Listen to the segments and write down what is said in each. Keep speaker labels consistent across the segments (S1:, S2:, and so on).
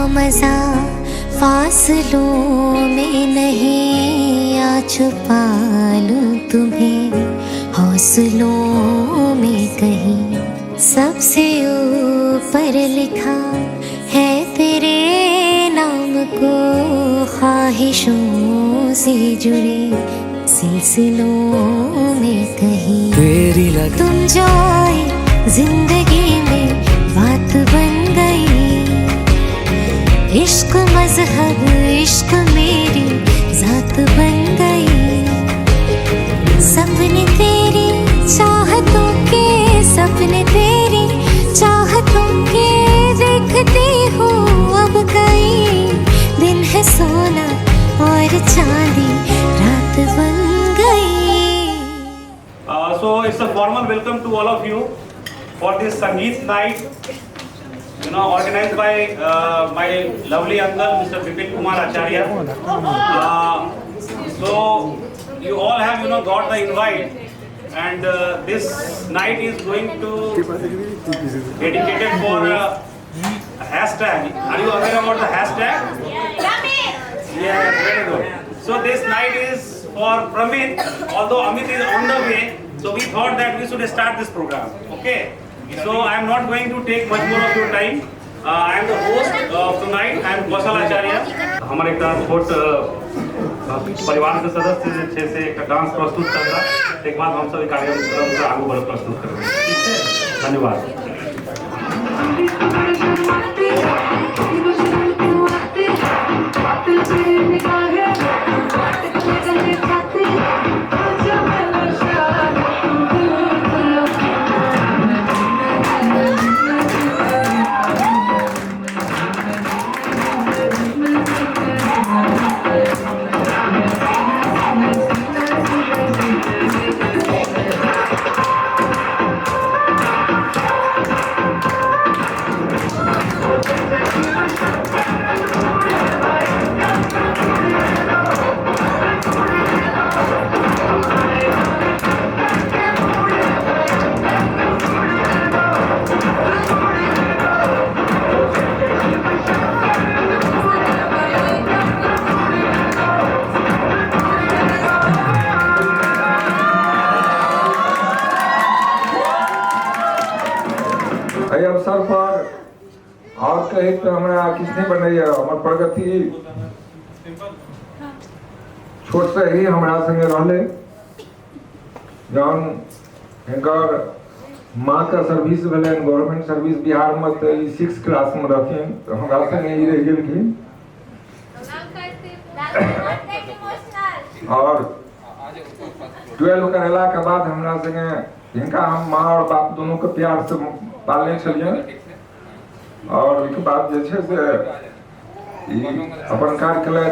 S1: मजा फासलों में नहीं, आ छुपा लूं तुम्हें हौसलों में कहीं। सबसे ऊपर लिखा है तेरे नाम को, ख्वाहिशों से जुड़े सिलसिलों में कहीं।
S2: तेरी लग
S1: तुम जो आए जिंदगी में बात बन गई। इश्क मजहब इश्क मेरी जात बन गई। सपने तेरी चाहतों के, सपने तेरी चाहतों के देखती हूँ अब कई। दिन है सोना और चांदी रात बन गई।
S3: So it's a formal welcome to all of you for this Sangeet night, organized by my lovely uncle, Mr. Bipin Kumar Acharya. So you all have, got the invite, and this night is going to dedicated for hashtag. Are you aware about the hashtag? Yeah, very good. So this night is for Pramit, although Amit is on the way, so we thought that we should start this program. Okay. So I am not going to take much more of your time. I am the host of tonight. I am Kausal Acharya. हमारे एक छोट परिवार के सदस्य से एक dance प्रस्तुत करना, एक बाद हम सभी कार्यक्रम से आगे बढ़ प्रस्तुत करेंगे। धन्यवाद।
S4: अवसर पर और कहे तो हमारा किसने बनैया हमार प्रगति छोट से ही हमारा संगे रहले। जौन हिंकर माँ का सर्विस भेले गवर्नमेंट सर्विस बिहार में, तो 6 क्लास में रखिन, तो हमारा संगे ही रह गेलखिन। और 12 करेला के बाद हमारा संगे हिंका हम माँ और बाप दोनों के प्यार से पालने चलिए। और एक बात जे से अपन कार्य के लिए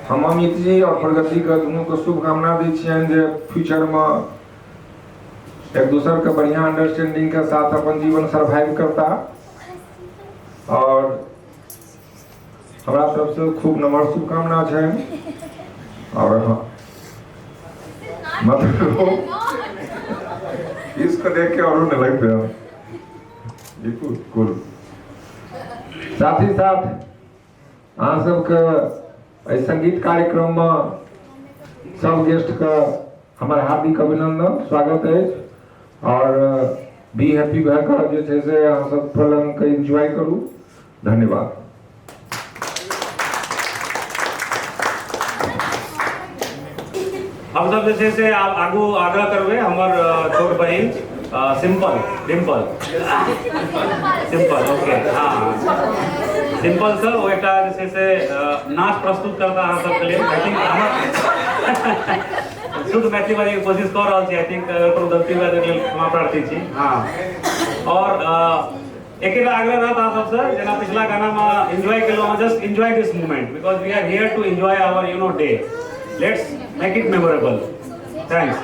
S4: हम अमित जी और प्रगति के दोनों को शुभकामना दी छियन जे फ्यूचर में एक दूसरे के बढ़िया अंडरस्टैंडिंग के साथ अपन जीवन सर्वाइव करता। और हमारा तरफ से खूब नम्र शुभकामना है। और मतलब इसको देख के और नहीं लगते हैं। साथ ही साथ आप सबके संगीत कार्यक्रम में सब गेस्ट का हमारे हार्दिक अभिनंदन स्वागत है। और बी हैप्पी भैकर जे से हम सब प्रोग्राम के एंजॉय करूँ। धन्यवाद।
S3: हम सब जैसे से आप आगू आग्रह करवे हमार छोट बहन सिंपल डिम्पल ओके हाँ सिंपल सर वो एक जैसे से नाच प्रस्तुत करता है सबके लिए। आई थिंक हम शुद्ध मैथिली बाजी की कोशिश कर रहा छी। आई थिंक गलती हुआ तो क्षमा प्रार्थी छी। हाँ और एक आग्रह रहता सबसे जना पिछला गाना में एंजॉय केलो, just enjoy this moment because we are here to enjoy our day. Let's make it memorable. Thanks.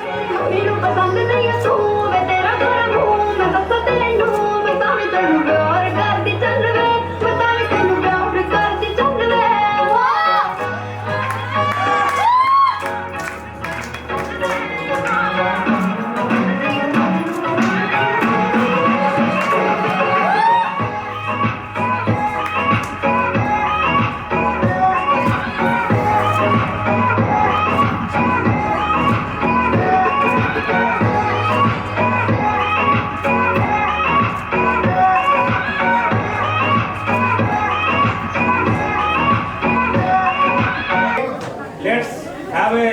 S3: Let's have a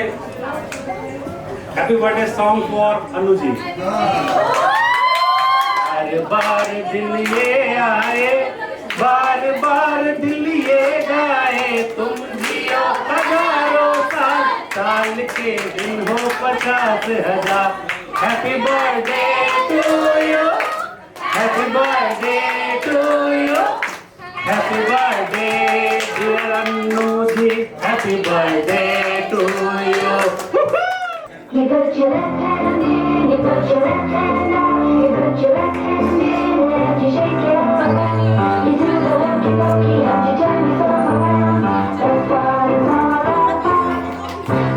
S3: happy birthday song for Anuji. बार बार दिल ये आए, बार बार दिल ये गाए, तुम जियो हजारों साल, साल के दिन हो 50,000. Happy birthday to you, happy birthday to you, happy birthday dear Anuji, happy birthday to you.
S2: You got your left hand in, you got your left hand out, you got your left hand in, and you shake it up. You do the hokey pokey and you turn yourself around. That's what it's all about.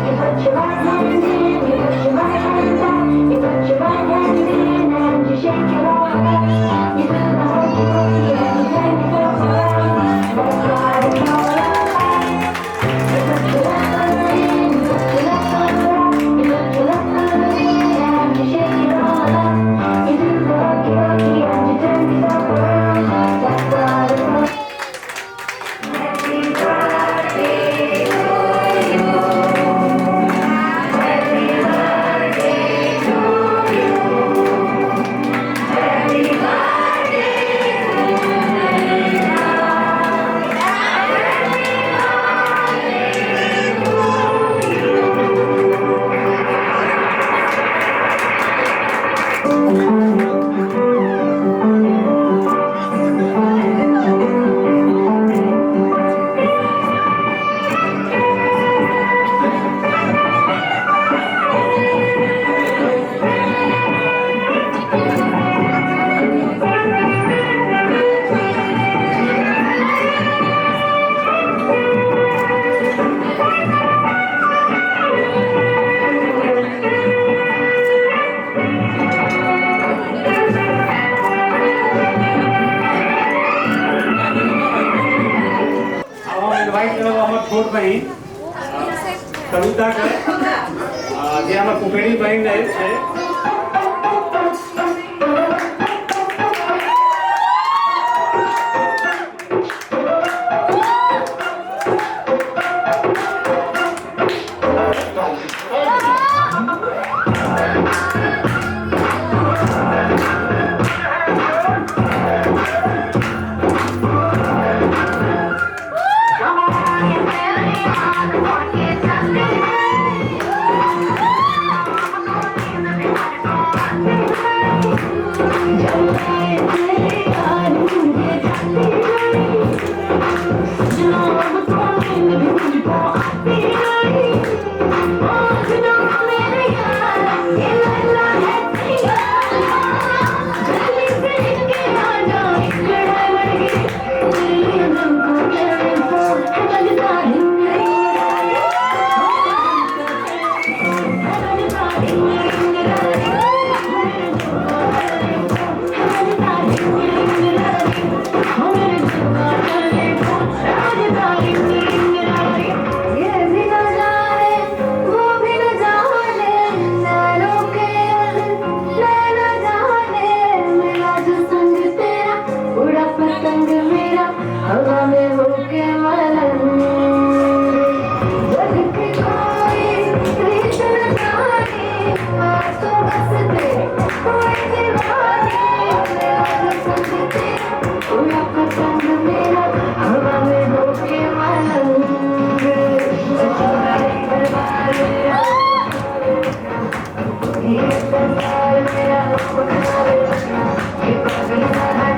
S2: You put your right hand in, you put your right hand out, you put your right hand in, and you shake it up. You do the hokey pokey and you turn yourself around. That's what it's all about. You put your left hand in, you put your left hand out, you put your left hand in, and you shake it all up. You do the hokey pokey and you turn yourself around. That's what it's all about. Happy birthday to you. Happy birthday to you. Happy birthday
S3: invite करब हमर छोट बहिन कविता के जे हमर कुपेरी बहिन छै.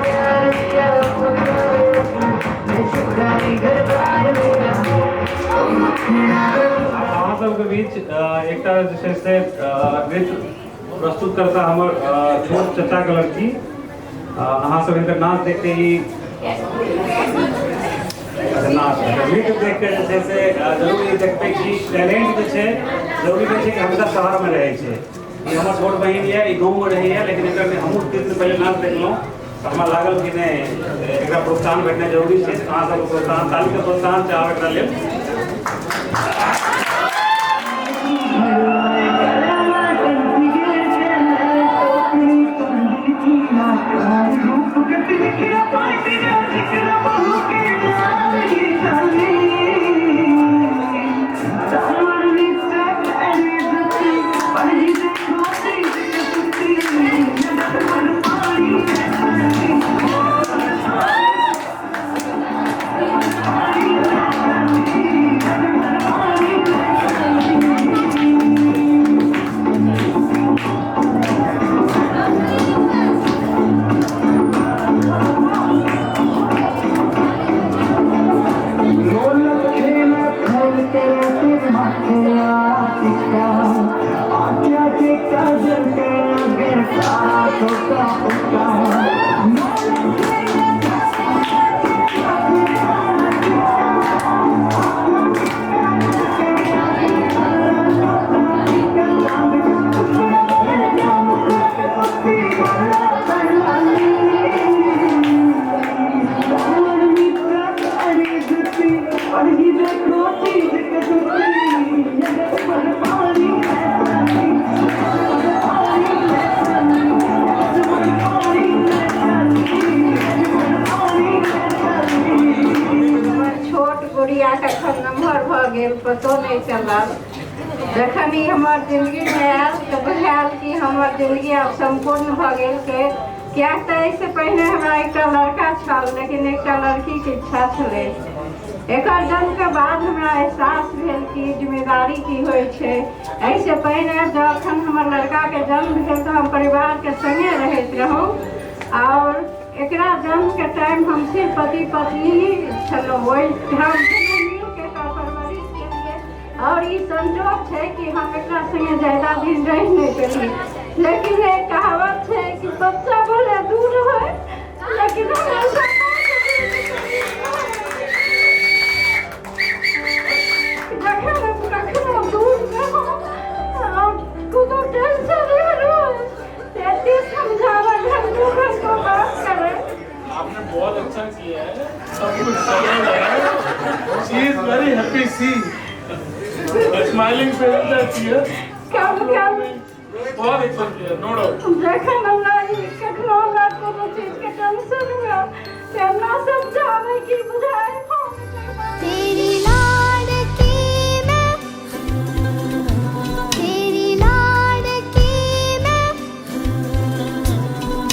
S2: Yeah.
S3: बीच एक जे से नृत्य प्रस्तुत करता हमर छोट चचा के लड़की अहाँ सब इनकर नाच देखते ही नाच नृत्य देख के जे से जरूरी देखते कि टैलेंट जे छै जरूरी छै कि हमेशा शहर में रहे छै। ये हमर छोट बहन है, ई गाँव में रही है, लेकिन एकर हमहूँ 3 दिन पहले नाच देखलहुँ, हमरा लागल कि नहीं एकरा प्रोत्साहन भेटना जरूरी है। अहाँ सबके प्रोत्साहन, ताली के प्रोत्साहन चाहब एकरा लेल।
S5: पतो नहीं चलल। जखन ही हमार जिंदगी में आयल तो बुझायल कि हमार जिंदगी अब संपूर्ण भ गेल के क्या इससे पहले हमरा एक लड़का छल, लेकिन एक लड़की के इच्छा छलै। एकर जन्म के बाद हमरा एहसास भेल कि जिम्मेदारी की होय छै। ऐसे पहले जखन हमर लड़का के जन्म भेल तो हम परिवार के संगे रहैत रहूँ और एकरा जन्म के टाइम हम सिर्फ पति पत्नी छलहुँ। ओहि हम और ये संजोग है कि हम एक संगे ज्यादा दिन रह नहीं पेली, लेकिन एक कहावत है कि बच्चा भले दूर है लेकिन हमेशा दूर
S6: आपने बहुत अच्छा किया है, सब कुछ सरल है। She is very happy, see. Smiling पे रहती है। बहुत अच्छा किया, नो डाउट।
S5: जखन हमरा कखनो हमरा कोनो चीज के टेंशन हुआ से हमरा समझावे की बुझाए
S1: तेरी लाडकी मैं, तेरी लाडकी मैं,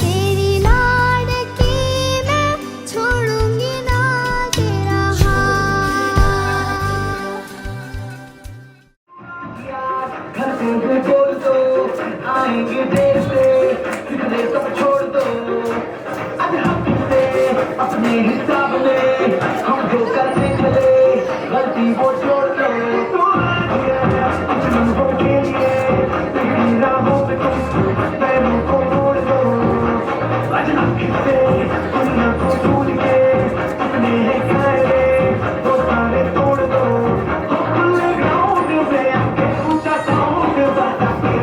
S1: तेरी लाडकी मैं, छोड़ूंगी ना तेरा हाथ।
S7: घर पे बोल दो आएंगे देर से, फिक्रे सब छोड़ दो आज हम से अपने हिसाब में हम जो करने चले गलती वो छोड़ दो। अपने मनों के लिए तेरी राहों में तुम पैरों को मोड़ दो। आज हम से दुनिया को भूल के अपने है कायदे वो सारे तोड़ दो। खुले ग्राउंड में आके ऊंचा साउंड बजा के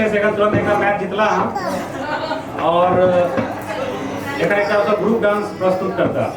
S3: अच्छे से तुरंत एक मैच जितला हम और एक ग्रुप डांस प्रस्तुत करता।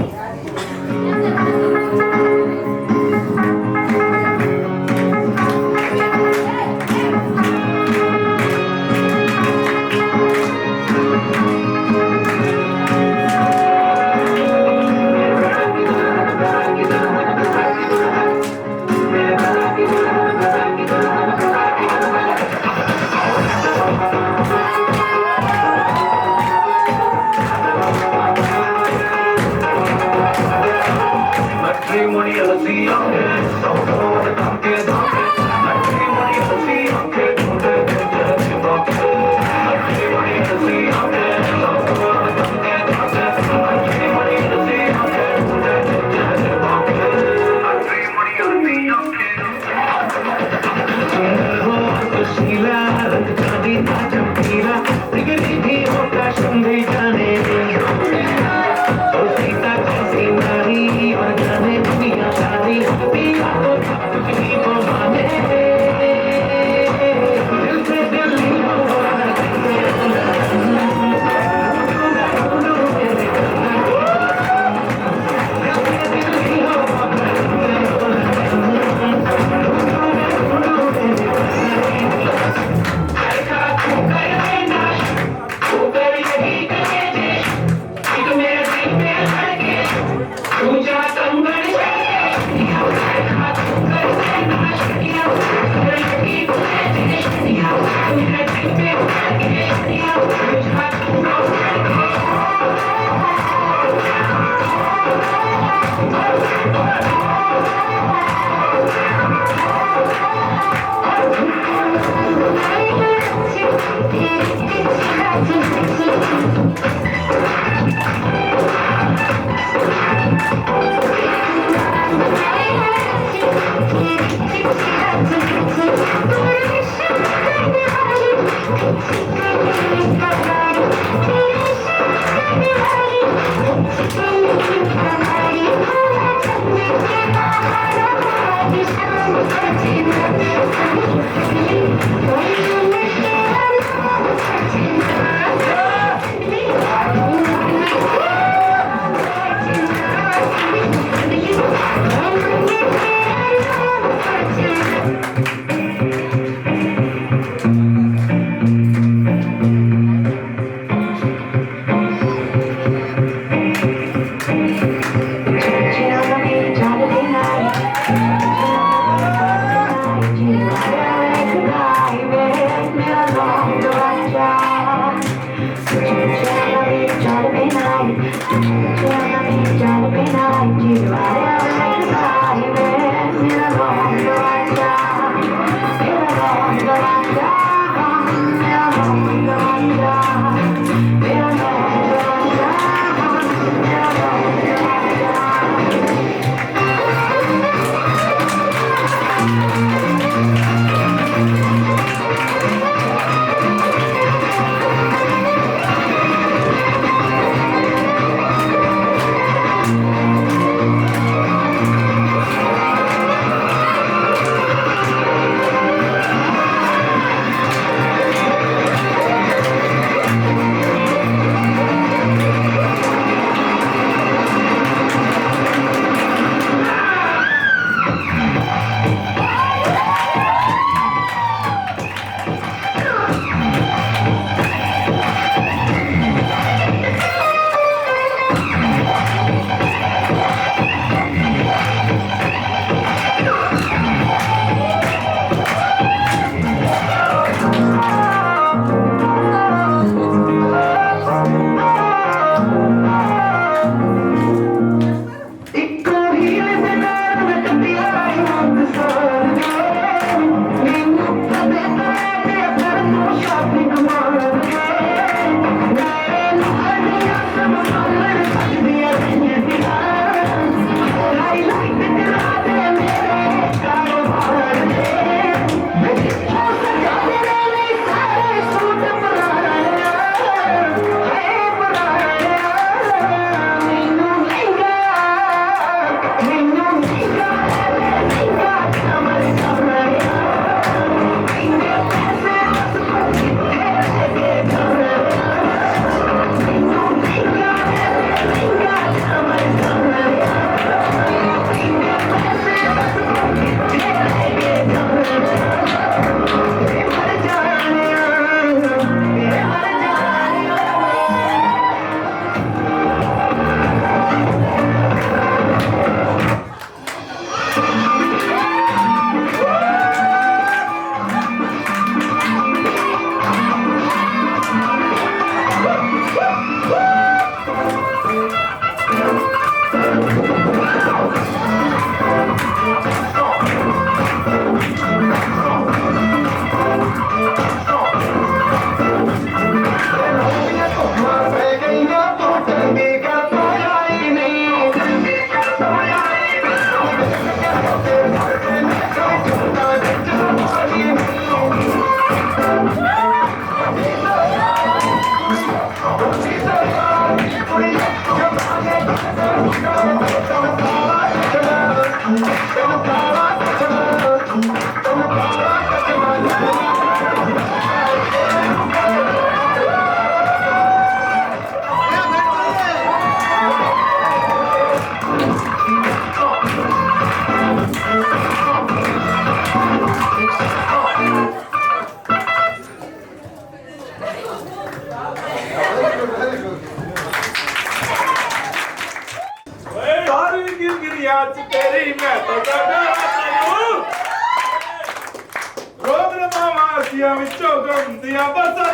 S6: तेरी मैं तो रोग रमासिया विचों गंदिया बसता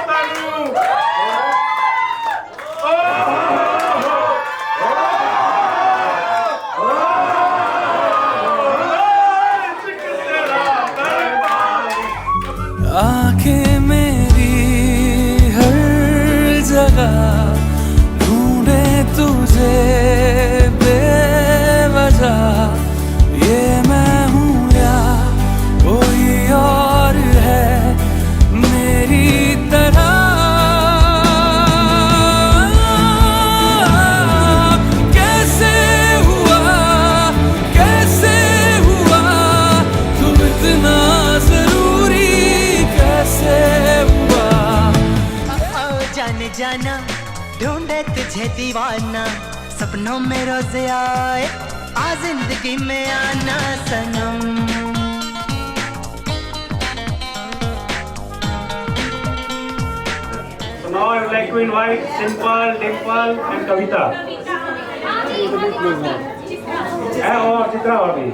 S8: आंखें मेरी हर जगह ढूंढे तुझे बेवजह, ये मैं हूँ या कोई और है मेरी तरह। कैसे हुआ तू इतना जरूरी, कैसे हुआ?
S9: जाने जाना ढूंढे तुझे दीवाना, सपनों में रोज आए आ जिंदगी में आना सनम।
S3: So now I would like to invite Simple, Dimple and Kavita. और चित्रा भाभी।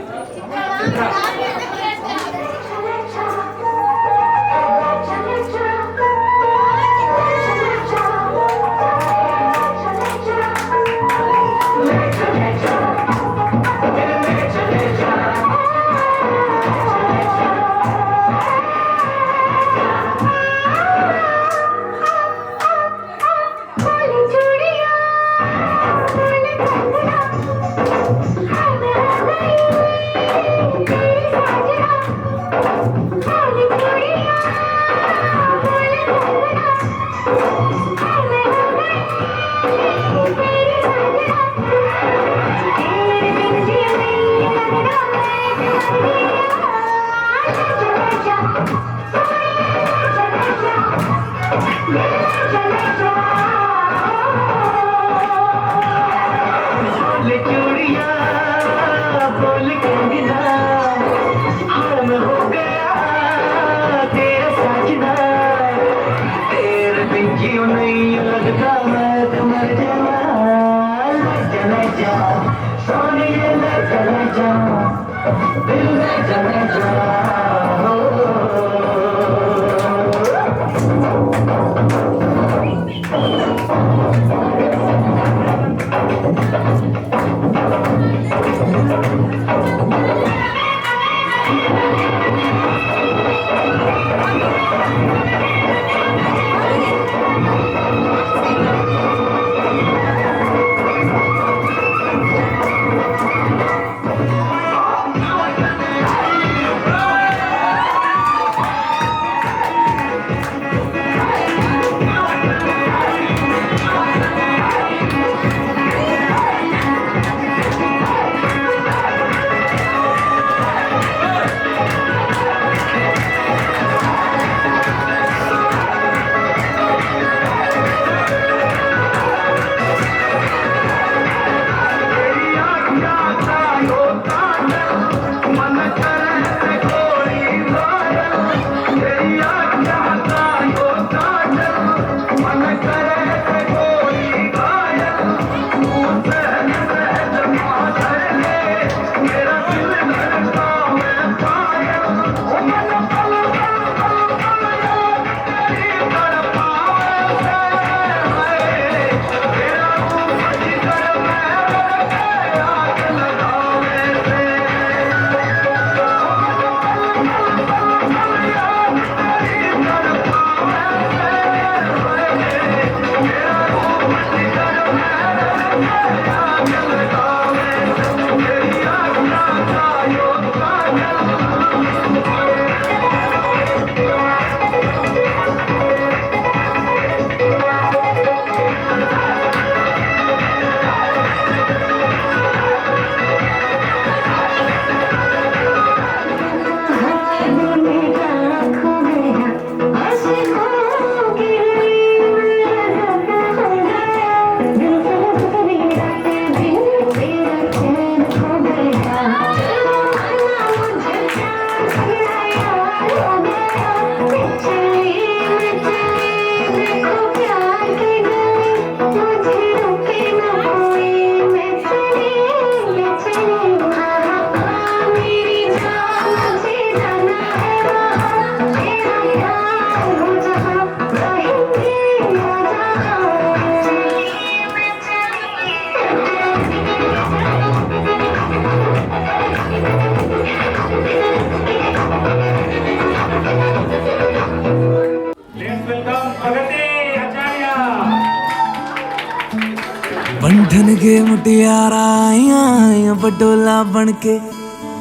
S8: बंधन के मुटियारा आईਆਂ पटोला बन के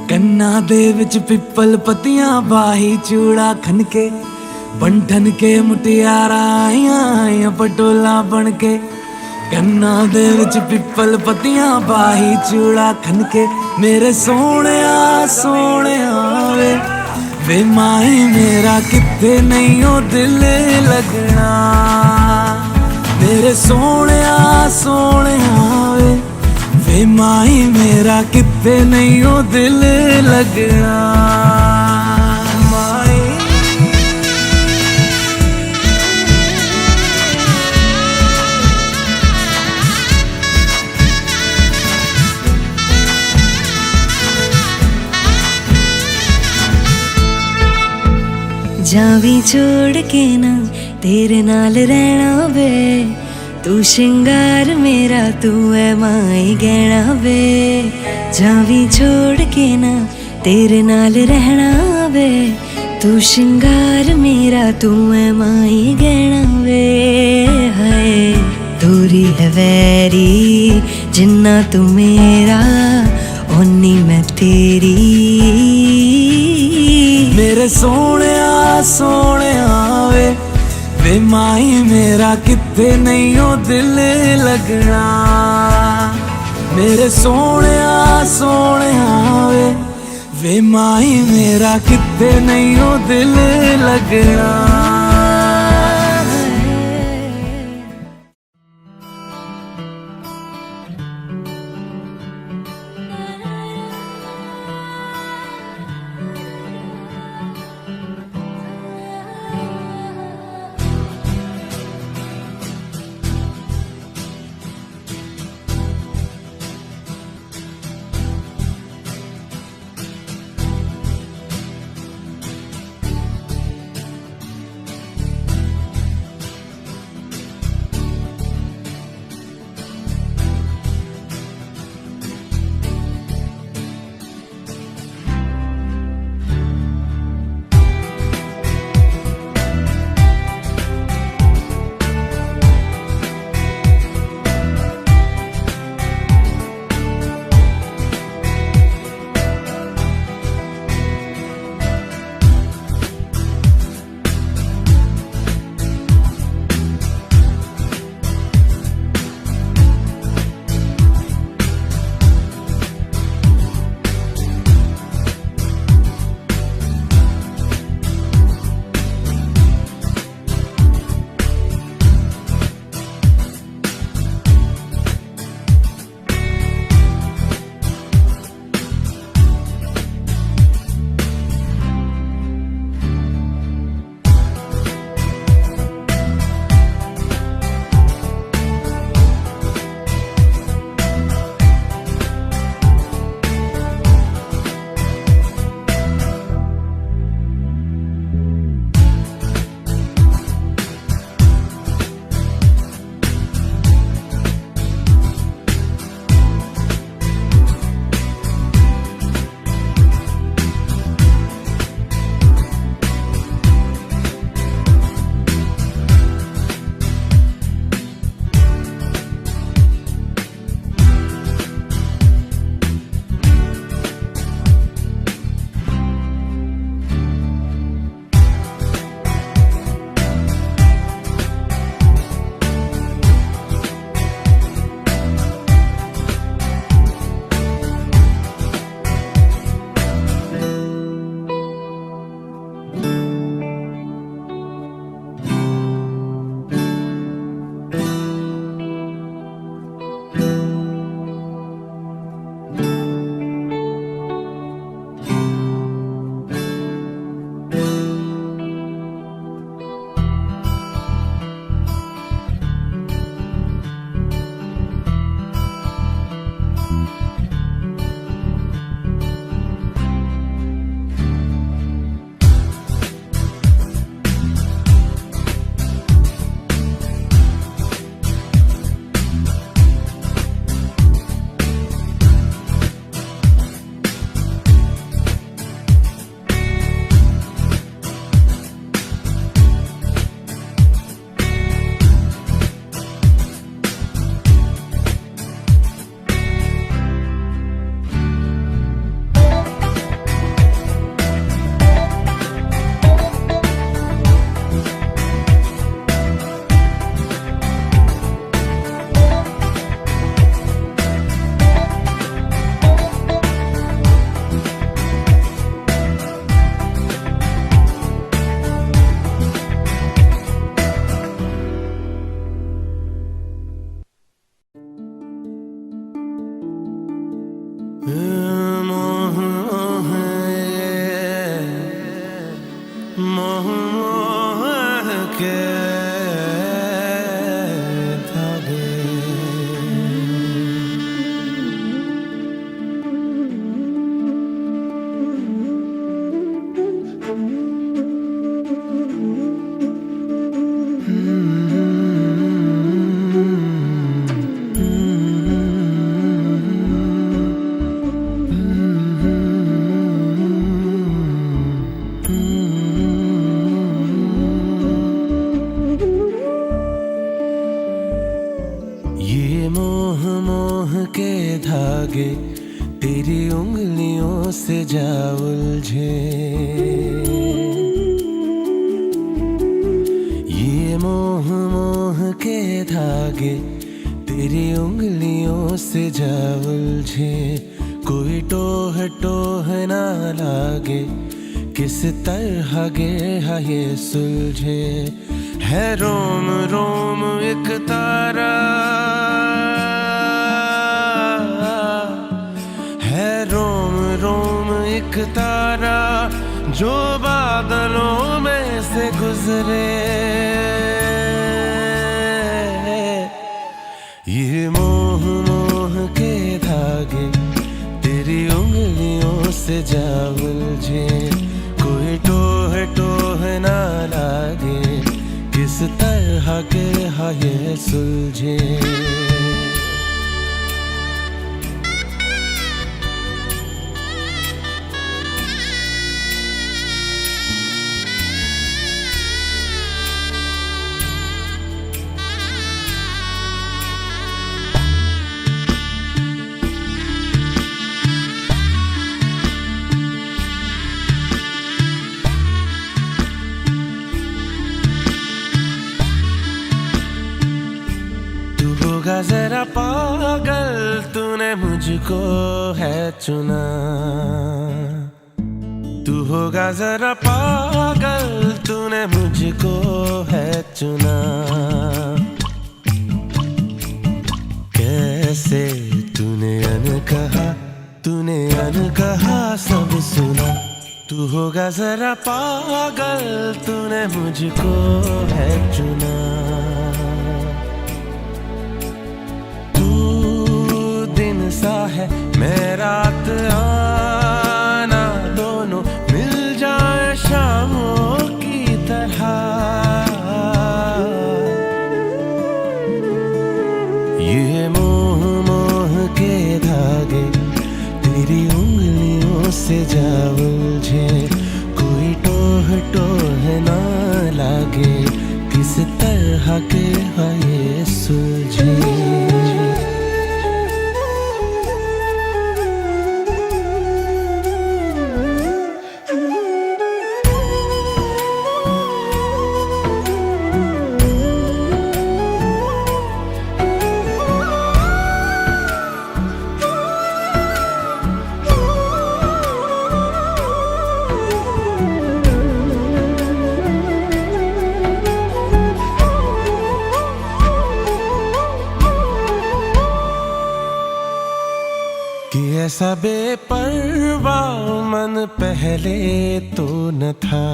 S8: ਕੰਨਾਂ ਦੇ ਵਿੱਚ ਪਿੱਪਲ ਪੱਤੀਆਂ ਬਾਹੀ ਚੂੜਾ ਖਨ ਕੇ ਬੰਧਨ ਕੇ ਮੁਟਿਆਰਾਂ ਆਈਆਂ ਪਟੋਲਾ ਬਣ ਕੇ ਕੰਨਾਂ ਦੇ ਵਿੱਚ ਪਿੱਪਲ ਪੱਤੀਆਂ ਬਾਹੀ ਚੂੜਾ ਖਨ ਕੇ ਮੇਰੇ ਸੋਹਣਿਆ ਸੋਹਣਿਆ ਵੇ ਮਾਈ ਮੇਰਾ ਕਿੱਥੇ ਨਹੀਂ ਉਹ ਦਿਲ ਲੱਗਣਾ ਮੇਰੇ ਸੋਹਣਿਆ ਸੋਹਣਿਆ ਵੇ ਮਾਈ ਮੇਰਾ ਕਿੱਥੇ ਨਹੀਂ ਉਹ ਦਿਲ ਲੱਗਣਾ ਮਾਈ
S1: जावी छोड़ के ना तेरे नाल रहना वे तू श्रृंगार मेरा तू है माई गहना वे जावी छोड़ के ना तेरे नाल रहना वे तू श्रृंगार मेरा तू है माई गहना वे हाय दूरी है वैरी जिन्ना तू मेरा ओनी मैं तेरी
S8: मेरे सोहणिया सोहणिया वे माई मेरा किथे नहीं ओ दिल लगना मेरे सोहणिया सोहणिया वे माई मेरा किथे नहीं ओ दिल लगना मोह मोह मोह मोह के धागे। ये मोह मोह के धागे तेरी उंगलियों से जा उलझे। ये मोह मोह के धागे तेरी उंगलियों से जा उलझे। कोई टोह टोह ना लागे किस तरह गे ये सुलझे। है रोम रोम एक तारा, है रोम रोम एक तारा जो बादलों में से गुजरे। ये मोह मोह के धागे तेरी उंगलियों से जा उलझे। कोई टोह टोह ना लागे किस तरह के ये सुलझे। होगा जरा पागल तूने मुझको है चुना। तू होगा जरा पागल तूने मुझको है चुना। कैसे तूने अनकहा सब सुना। तू होगा जरा पागल तूने मुझको है चुना। सा है मैं रात आना दोनों मिल जाए शामों की तरह। ये मोह मोह के धागे तेरी उंगलियों से जा उलझे। कोई टोह टोह ना लागे किस तरह के ये सुलझे। कि ऐसा बेपरवाह मन पहले तो न था।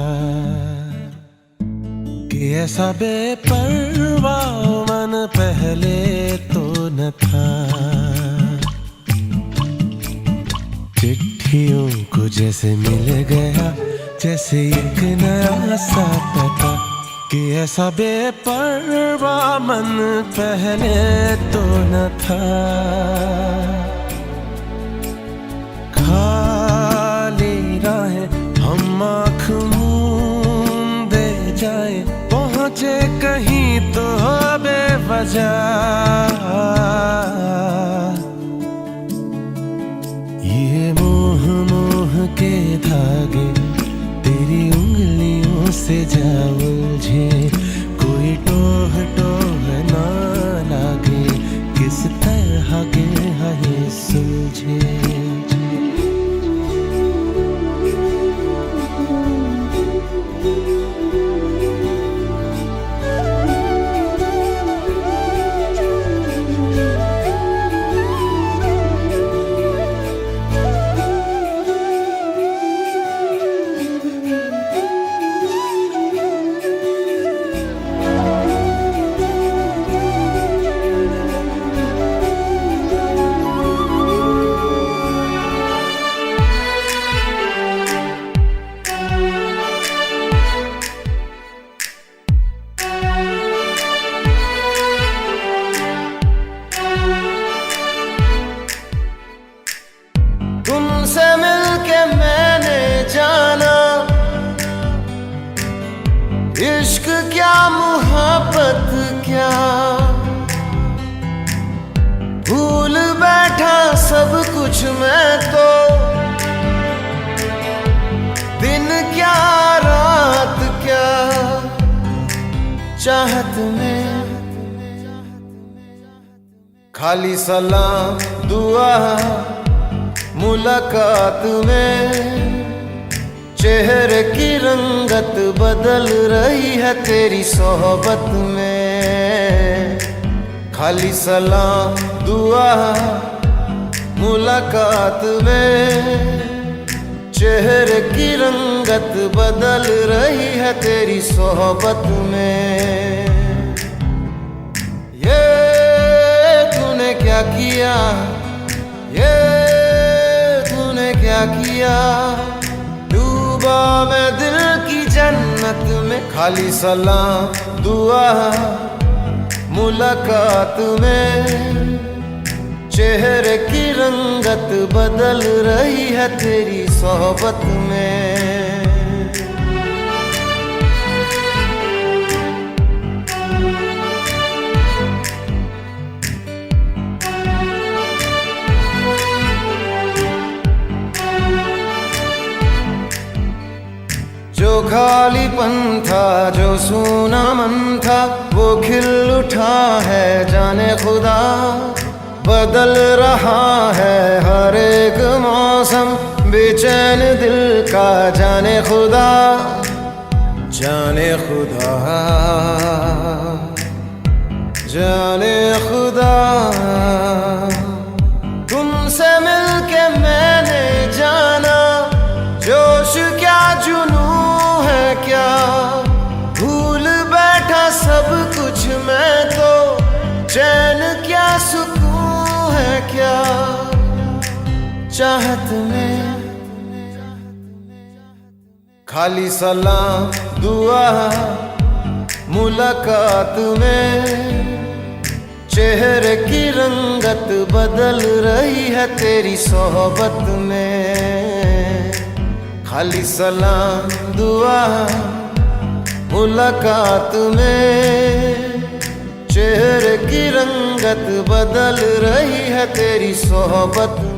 S8: कि ऐसा बेपरवाह मन पहले तो न था। चिट्ठियों को जैसे मिल गया जैसे एक नया सा पता। कि ऐसा बेपरवाह मन पहले तो न था। खाली राहें हम आँख मूंदे जाए पहुँचे कहीं तो बेवजह। ये मोह मोह के धागे तेरी उंगलियों से जा उलझे। कोई टोह टोह ना लागे किस तरह के ये सुलझे।
S10: भूल बैठा सब कुछ मैं तो, दिन क्या रात क्या चाहत में, खाली सलाम दुआ मुलाकात में। चेहरे की रंगत बदल रही है तेरी सोहबत में, खाली सलाम दुआ मुलाकात में। चेहरे की रंगत बदल रही है तेरी सोहबत में। ये तूने क्या किया, ये तूने क्या किया, डूबा मैं दिल की जन्नत में। खाली सलाम दुआ मुलाकात में। चेहरे की रंगत बदल रही है तेरी सोहबत में। जो खालीपन था, जो सूना मन था, वो खिल उठा है जाने खुदा। बदल रहा है हर एक मौसम, बेचैन दिल का जाने खुदा, जाने खुदा, जाने खुदा। तुमसे मिलके मैंने जाना, जोश क्या जुनून है क्या, भूल बैठा सब कुछ मैं तो, चैन क्या सुकून है क्या चाहत में। खाली सलाम दुआ मुलाकात में। चेहरे की रंगत बदल रही है तेरी सोहबत में। खाली सलाम दुआ मुलाकात में। चेहरे की रंगत बदल रही है तेरी सोहबत में।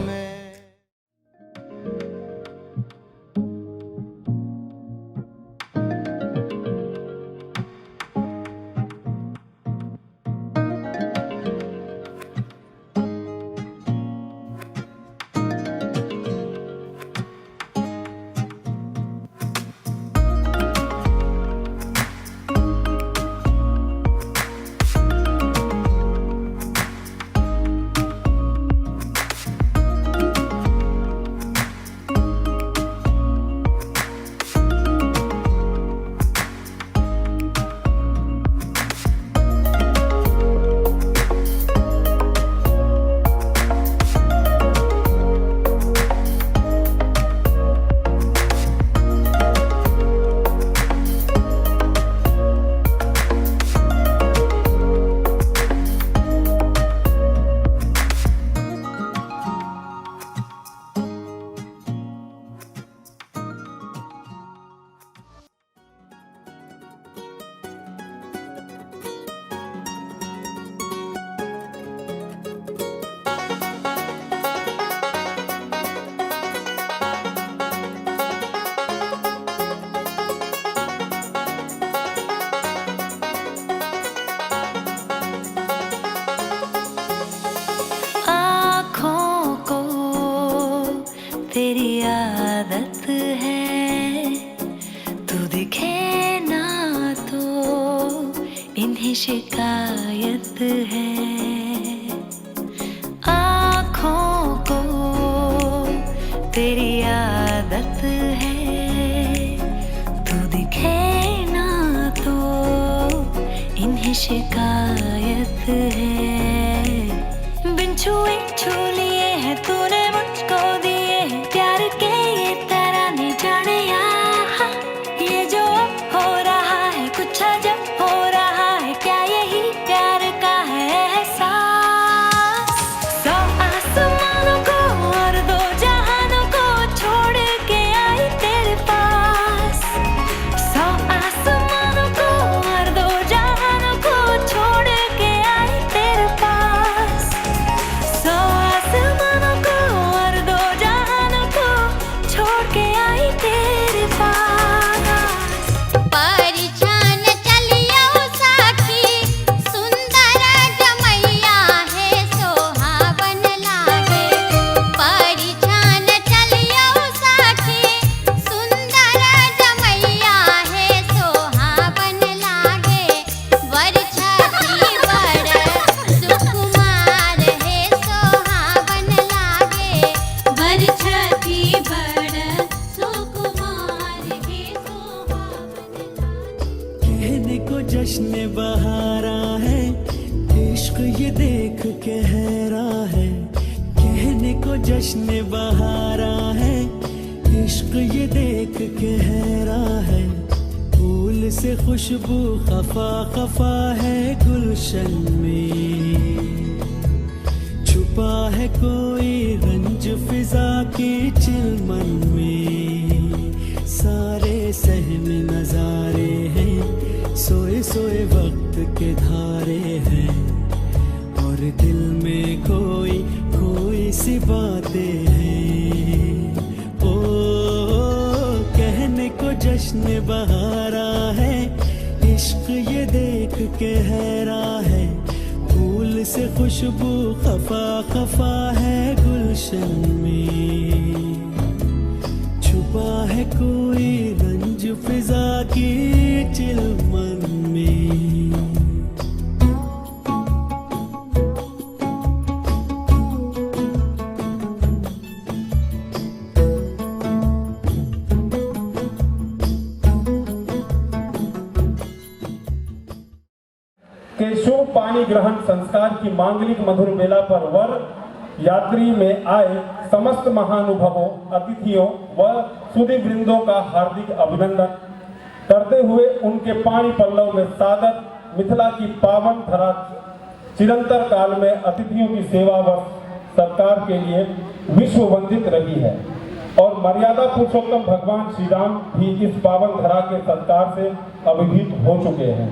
S1: तेरी आदत है, तू दिखे ना तो इन्हें शिकायत है। आँखों को तेरी आदत है, तू दिखे ना तो इन्हें शिकायत है। बिन छुए छू लिए है तूने मुझको दिए हैं प्यार के ये तराने जाने यहाँ। ये जो अब हो रहा है कुछ अजब हो रहा है, क्या यही प्यार का है एहसास। सौ आसमानों को और दो जहानों को छोड़ के आई तेरे पास। सौ आसमानों को और दो जहानों को छोड़ के आई तेरे पास।
S8: जश्न बहारा है, इश्क ये देख के हैरा है। फूल से खुशबू खफा खफा है गुलशन में, छुपा है कोई रंज फिजा की चिलमन में। सारे सहम नजारे हैं, सोए सोए वक्त के धारे हैं, और दिल में कोई कोई सी बातें हैं। ओ कहने को जश्न बहारा है, इश्क ये देख के हैरा है। फूल से खुशबू खफा खफा है गुलशन में, छुपा है कोई रंज फिजा की चिलमन में।
S11: केशव पानी ग्रहण संस्कार की मांगलिक मधुर बेला पर वर यात्री में आए समस्त महानुभावों, अतिथियों व सुधी वृंदों का हार्दिक अभिनंदन करते हुए उनके पानी पल्लव में सादर मिथिला की पावन धरा चिरंतर काल में अतिथियों की सेवा व सत्कार के लिए विश्व वंदित रही है, और मर्यादा पुरुषोत्तम भगवान श्री राम भी इस पावन धरा के सत्कार से अभिभूत हो चुके हैं।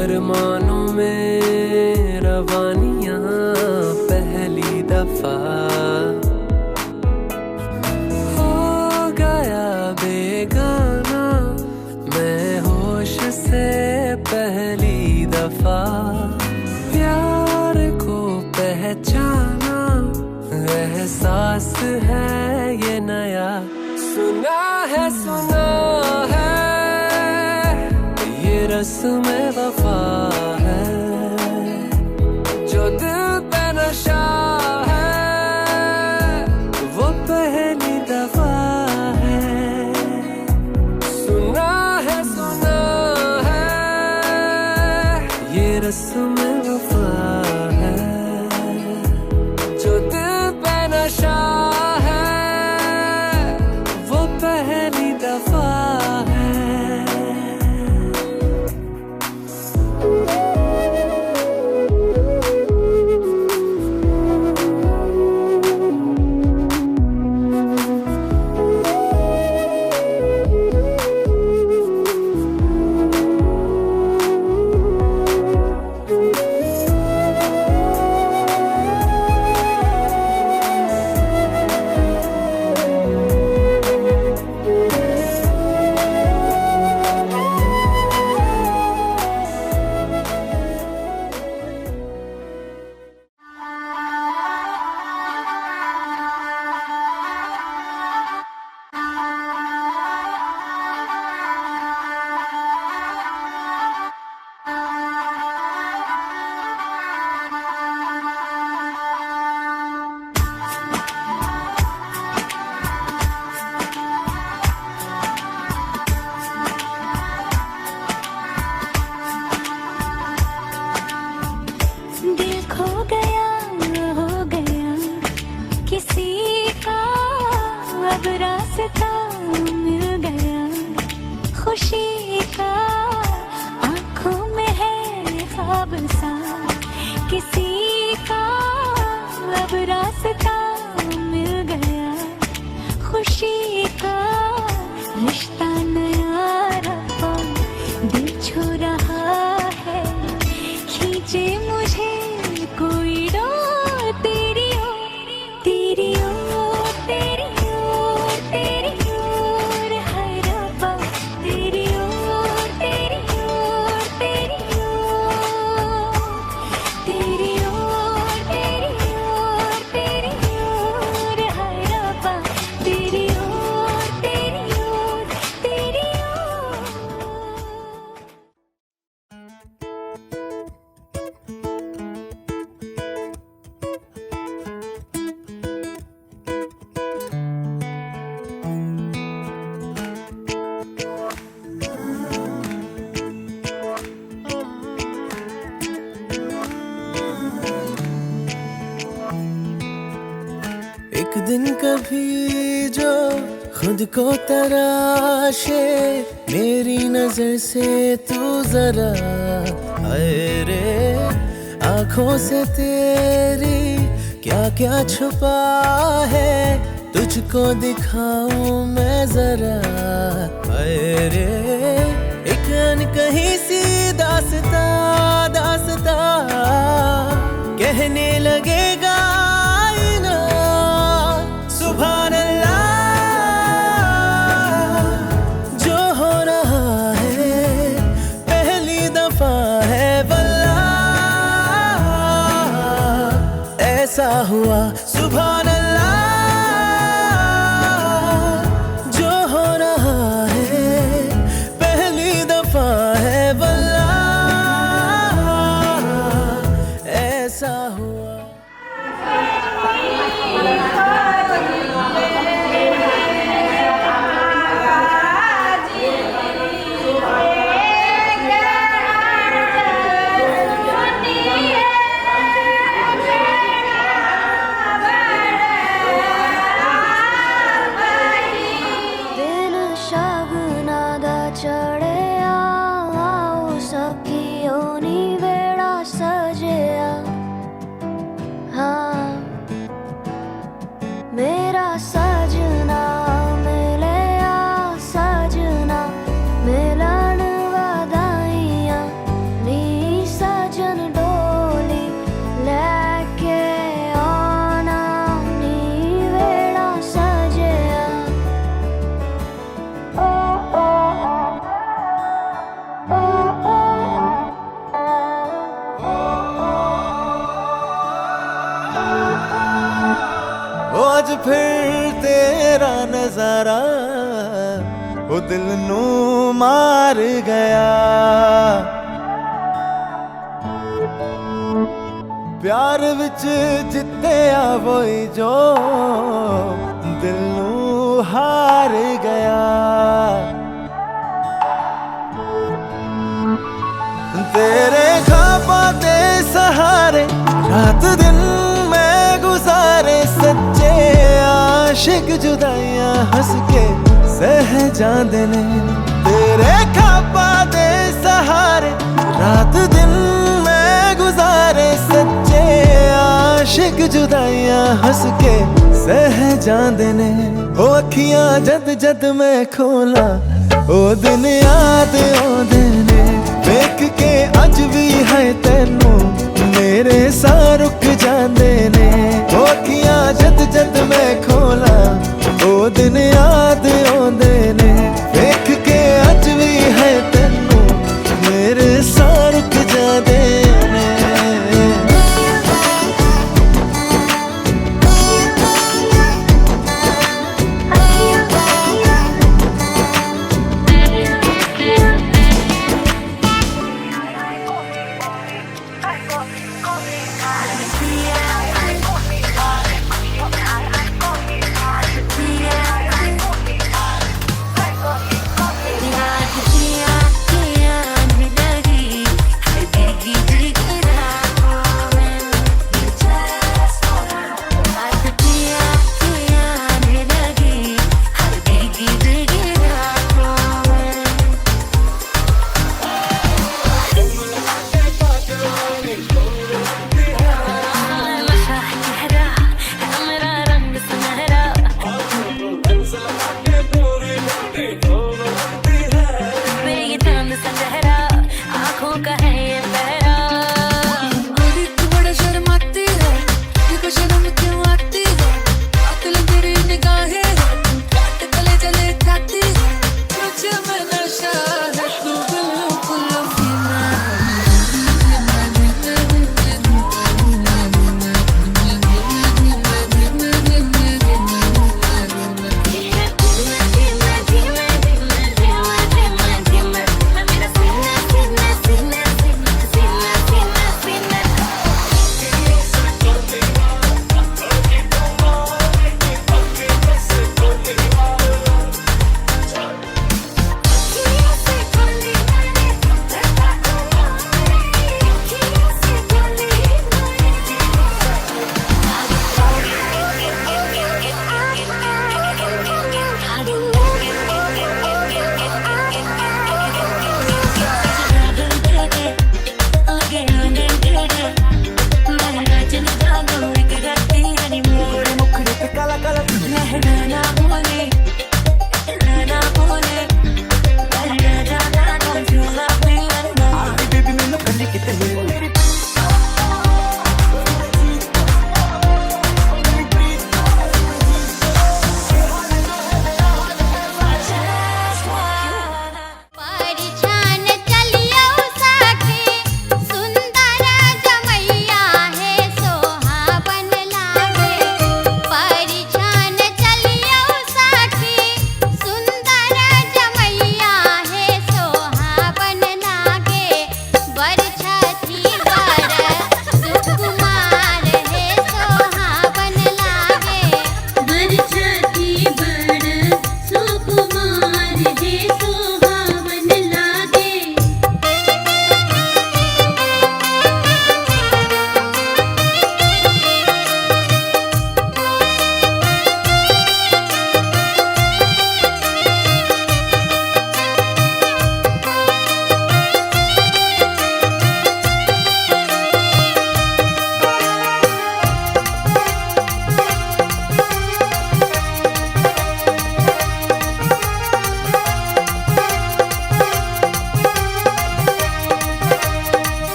S12: अरमानों में रवानियां पहली दफा हो गया बेगाना मैं होश से पहली दफा प्यार को पहचाना एहसास है ये नया सुना है ये रस्म वफा है जो दिल पे नशा है वो पहली दफा है सुना है ये रस्म वफा है जो दिल पे नशा है वो पहली दफा है
S10: एक दिन कभी जो खुद को तराशे मेरी नजर से तू जरा हाय रे आंखों से तेरी क्या क्या छुपा है तुझको दिखाऊं मैं जरा हाय रे एक अनकही सी दास्ता दास्ता कहने लगेगा सुभान अल्लाह जो हो रहा है पहली दफा है वल्लाह ऐसा हुआ सुभान अल्लाह जो हो रहा है पहली दफा है वल्लाह ऐसा हुआ
S2: Yeah.
S10: आज फिर तेरा नजारा ओ दिल नू मार गया। प्यार विच जित्तिया वही जो दिल नू हार गया। तेरे ख्वाबों दे सहारे रात दिन मैं गुजारे, सच्चे आशिक जुदाइयां हंस के सह जांदे ने। तेरे ख्वाबों दे सहारे रात दिन मैं गुजारे, सच्चे आशिक जुदाइयां हंस के सह जांदे ने। ओ अखियां जद जद मैं खोला ओ दिन याद आउंदे ने। देख के अज भी है तेनू मेरे सा रुक जांदे ने। ओ अखियां जद जद मैं खोला ओ दिन याद आउंदे ने। देख के अज भी है तेनू मेरे सा रुक जांदे ने।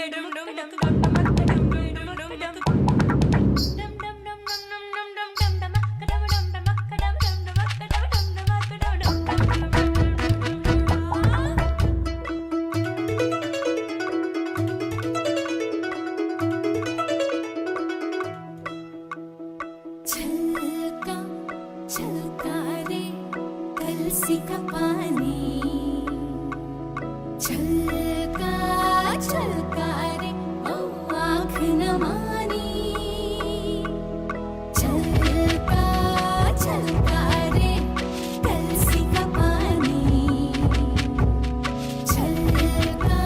S13: छलका छलका रे कलसी का पानी, छलका छलका रे ओ आँख न मानी, छलका छलका रे कलसी का पानी, छलका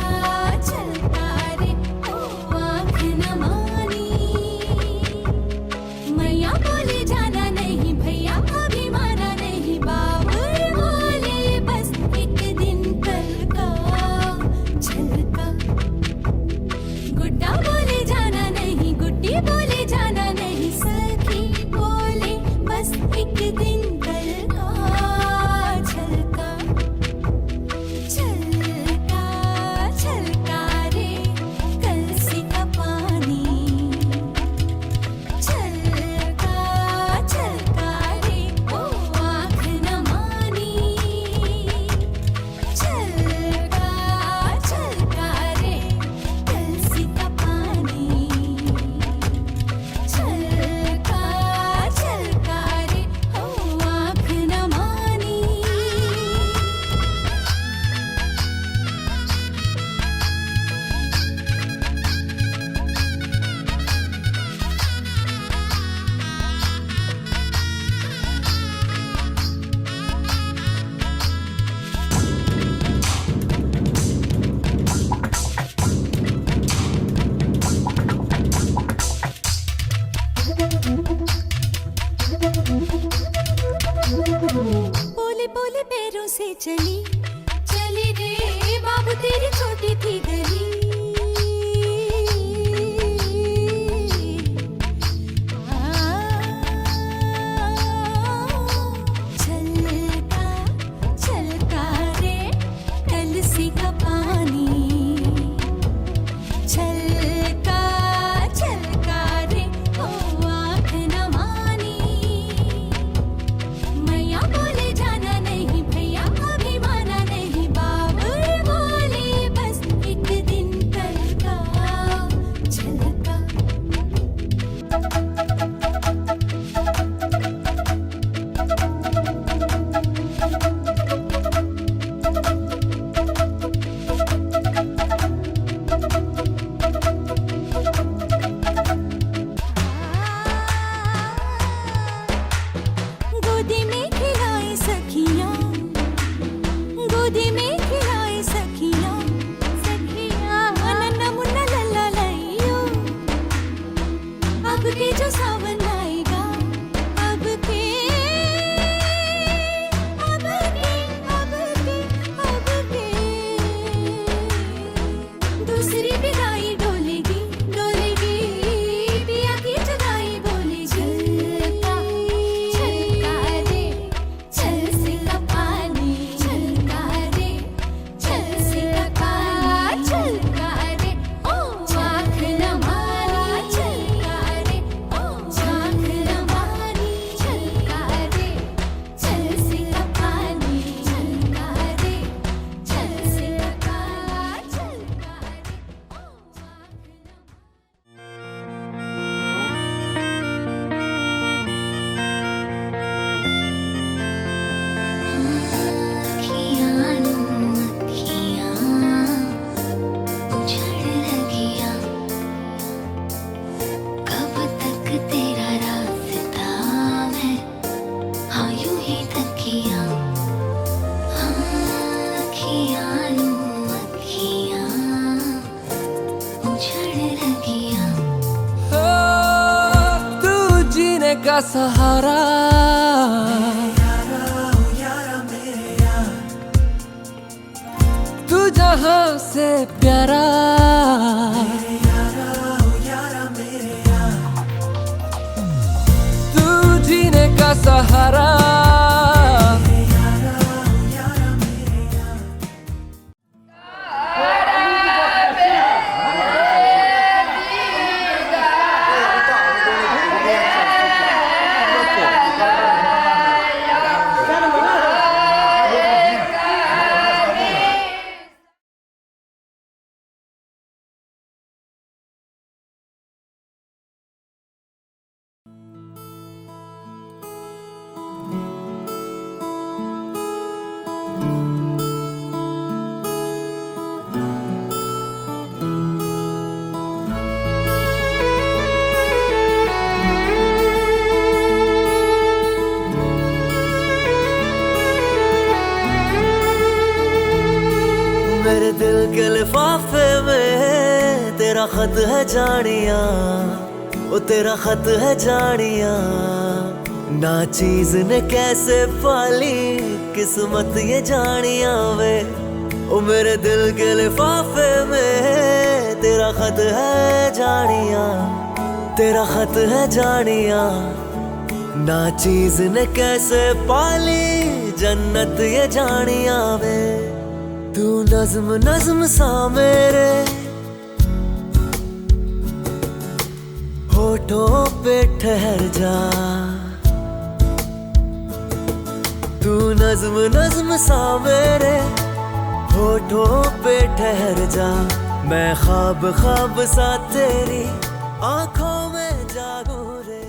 S13: छलका रे ओ आँख न मानी। मैया बोले जाना नहीं, भैया अभी माना नहीं, बाबुल बोले बस एक दिन कल का छलका। गुड्डा बोले जाना नहीं, गुड्डी बोले जाना नहीं, सखी बोले बस एक दिन कल का छलका। छलका छलका रे कलसी का पानी, छलका छलका रे ओ आँख न मानी, छलका छलका रे कलसी का पानी, छलका छलका रे ओ आँख न मानी। बोले बोले पैरों से चली चली रे बाबू तेरी छोटी थी गली, छलका छलका रे कलसी का पानी, छलका छलका रे ओ आँख न मानी। मैया बोले जाना नहीं, भैया अभी माना नहीं, बाबुल बोले बस एक दिन कल का छलका। गोदी में खिलाए सखियाँ, गोदी में खिलाए सखियाँ, सखियाँ नन्ना मुन्ना लल्ला लइयो। अब के जो सावन आएगा, अब के अब के अब के अब के दूसरी विदाई डोलेगी डोलेगी, पिया की जुदाई बोली छलका छलका रे छलसी का पानी, छलका रे छलसी का पानी, छलका रे ओ आँख न मानी, छलका रे ओ आँख न मानी, छलका रे छलसी का पानी, छलका रे छलसी का छलका रे ओ आँख न कब तक तेरा रास्ता है, हाँ यूं ही तकिया, अखियाँ उछड़ लगिया।
S12: तू जीने का सहारा, तू जहां से प्यारा, तू जीने का सहारा।
S10: तेरा खत है जानिया, ओ तेरा खत है जानिया। ना चीज ने कैसे पाली किस्मत ये जानिया वे, ओ मेरे दिल के लिफाफे में तेरा खत है जानिया, तेरा खत है जानिया। ना चीज ने कैसे पाली जन्नत ये जानिया वे। तू नज्म नज्म सा मेरे होठों पे ठहर जा, तू नज्म नज्म सा मेरे होठों पे ठहर जा। मैं ख्वाब ख्वाब सा तेरी आंखों में जागू रे।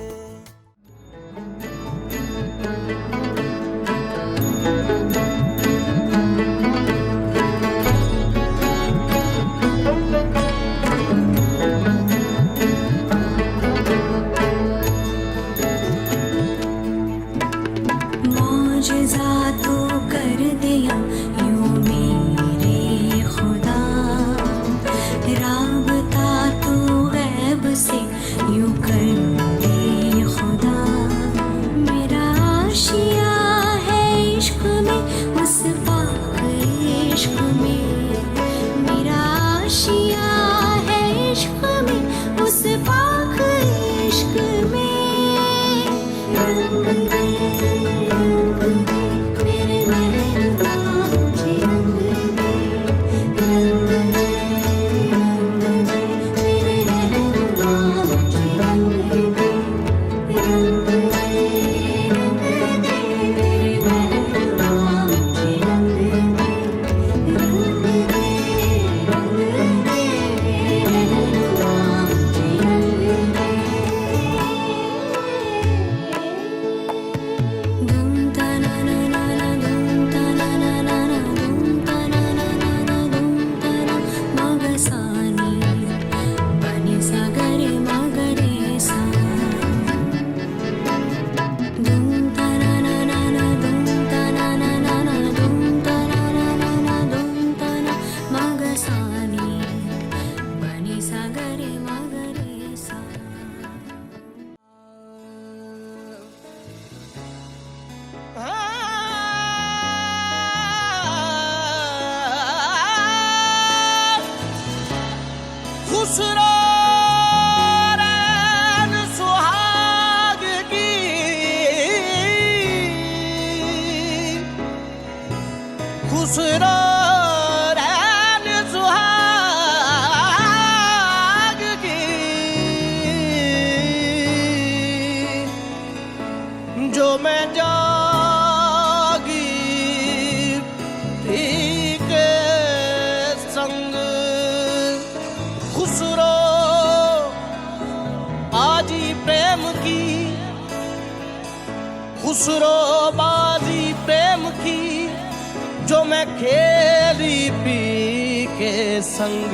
S1: मौजज़ा तू कर दिया यूं मेरे खुदा, राबता तू गैब से यूं कर दे खुदा। मेरा आशिया है इश्क में उस पाक इश्क में, मेरा आशिया है इश्क में उस पाक इश्क में। रंग दे मेरे महबूबा मुझे रंग दे, रंग दे, रंग दे मेरे महबूबा मुझे रंग दे, रंग दे, रंग दे मेरे महबूबा मुझे रंग दे, रंग दे, रंग दे मेरे महबूबा मुझे रंग दे। Dum ta na na na na dum ta na na na na dum ta na na na na dum ta na magasani pani sa gare magare sa dum ta na na na na dum ta na na na na dum ta na na na na dum ta na magasani pani sa gare magare sa।
S10: Khusro रैन सुहाग की, खुसरो रैन सुहाग की, जो मैं जागी थी के संग। खुसरो आजी प्रेम की, खुसरो बाजी प्रेम की, जो मैं खेली पी के संग।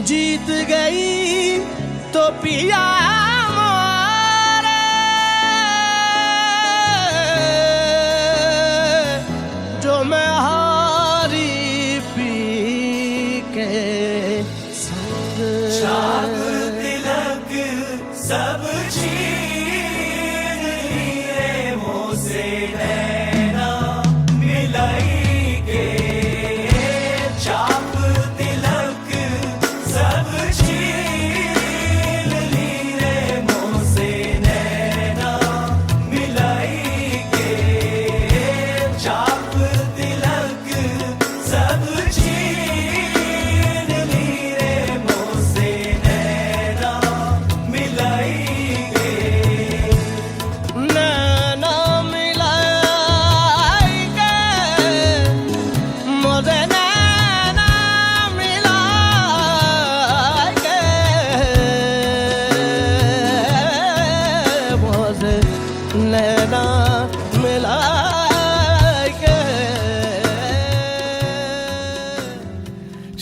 S10: जीत गई तो पिया मोरे, जो मैं हारी पी के संग। चाक तिलक सब छीन लिए मुँह से नैना मिलाई के, चाक तिलक सब छीन लिए मुँह से नैना मिलाई के, चाक तिलक सब छीन लिए मुँह से नैना मिलाई के, नैना मिलाई के, मुझे नैना मिलाई के, मुझे नैना मिलाई के।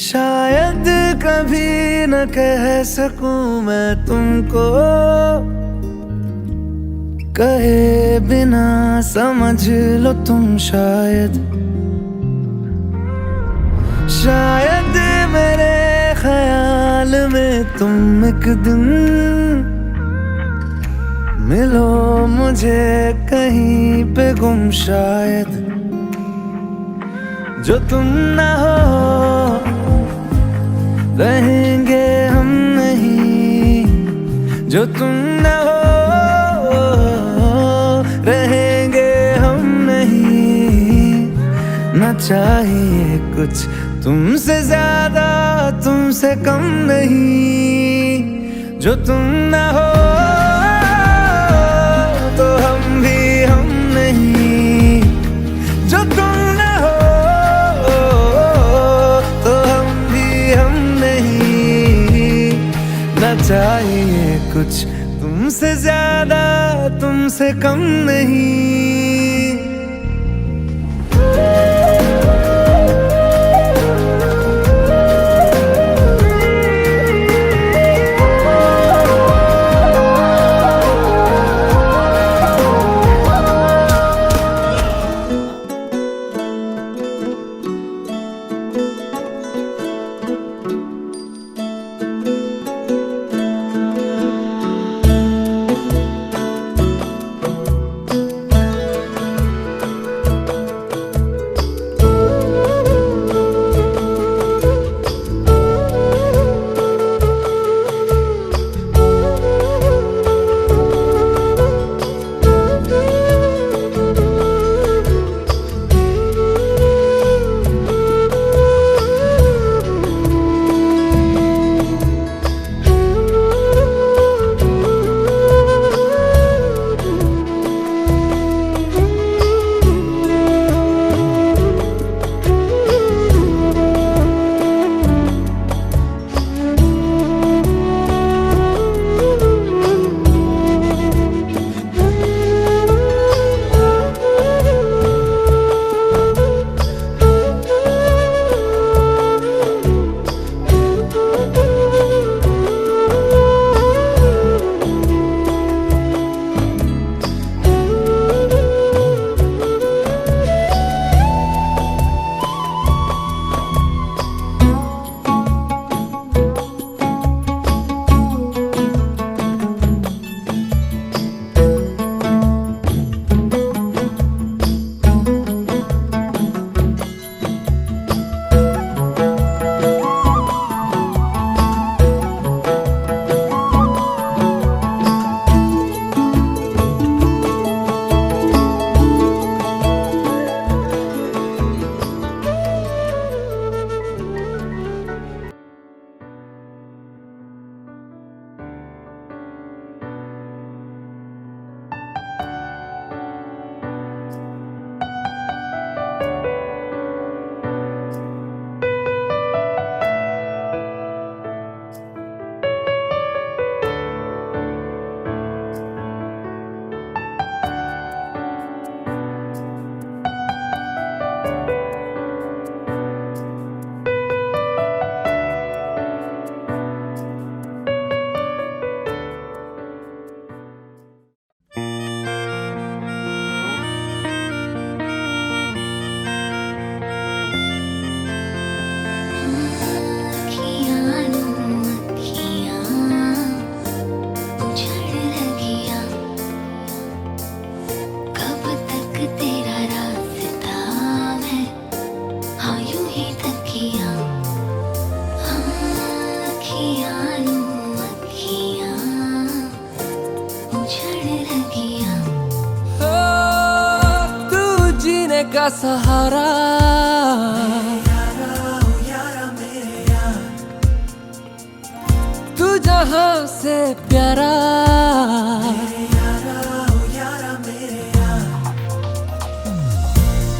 S10: शायद कभी न कह सकूं मैं तुमको, कहे बिना समझ लो तुम शायद। शायद मेरे में तुम एक दिन मिलो मुझे कहीं पे गुम, शायद जो तुम ना हो रहेंगे हम नहीं, जो तुम ना हो रहेंगे हम नहीं। ना चाहिए कुछ तुमसे ज्यादा तुमसे कम नहीं, जो तुम ना हो तो हम भी हम नहीं, जो तुम ना हो तो हम भी हम नहीं। ना चाहिए कुछ तुमसे ज्यादा तुमसे कम नहीं।
S12: का सहारा तू जहां से प्यारा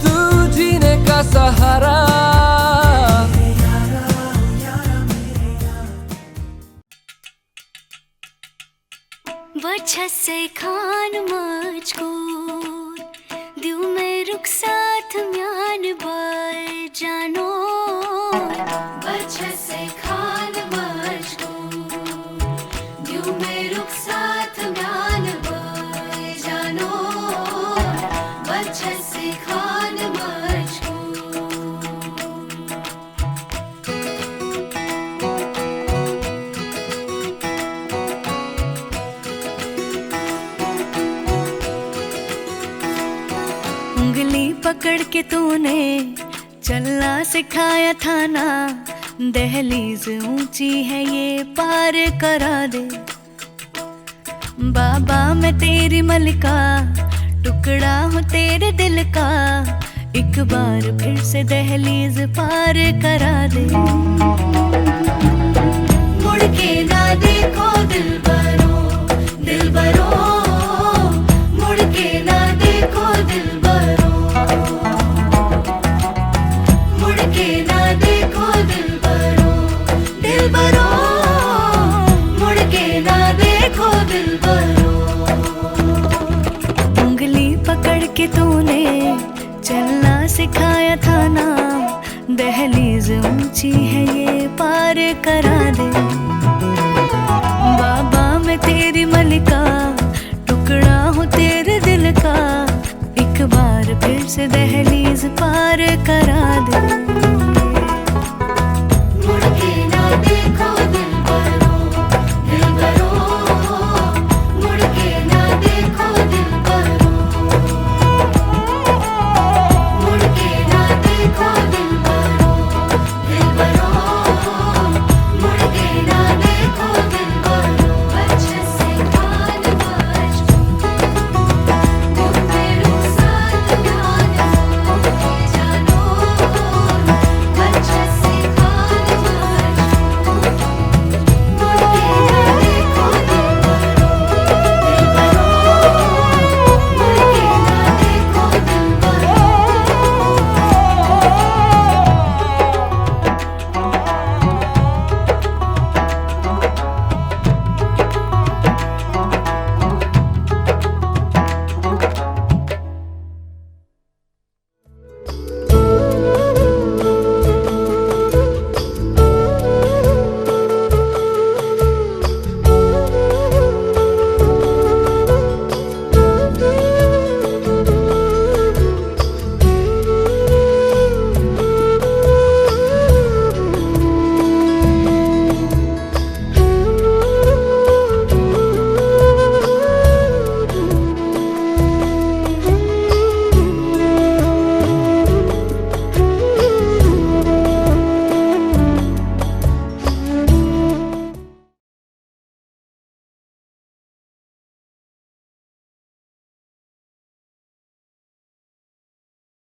S12: तू जीने का सहारा
S13: वजह से खान मुझको दिल में रुक साथ म्यान बार जानो वजह से खान मुझको दिल में रुक साथ म्यान बार जानो वजह से खान मुझको
S1: पकड़ के तूने चलना सिखाया था ना, दहलीज ऊंची है ये पार करा दे। बाबा मैं तेरी मलिका, टुकड़ा हूँ तेरे दिल का, एक बार फिर से दहलीज पार करा दे। मुड़ के ना देखो दिलबरो, दिलबरो, मुड़ के ना देखो दिलबरो, मुड़ के ना देखो दिलबरो, दिलबरो, मुड़ के ना देखो दिलबरो। उंगली पकड़ के तूने चलना सिखाया था ना, दहलीज ऊंची है ये पार करा दे। बाबा मैं तेरी मलिका, टुकड़ा हूँ तेरे दिल का, एक बार फिर से दहलीज